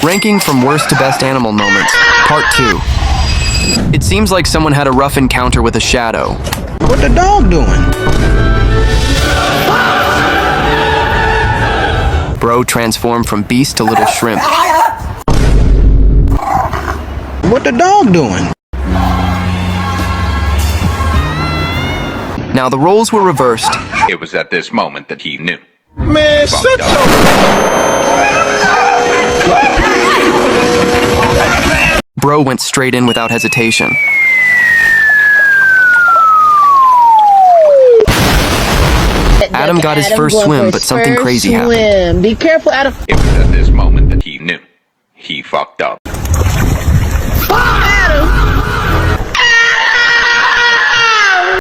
Ranking from worst to best animal moments, part 2. It seems like someone had a rough encounter with a shadow. What the dog doing? Bro transformed from beast to little shrimp. What the dog doing? Now the roles were reversed. It was at this moment that he knew. Man, shut Bro went straight in without hesitation. Adam got his first swim, but something crazy happened. Be careful, Adam. It was at this moment that he knew. He fucked up.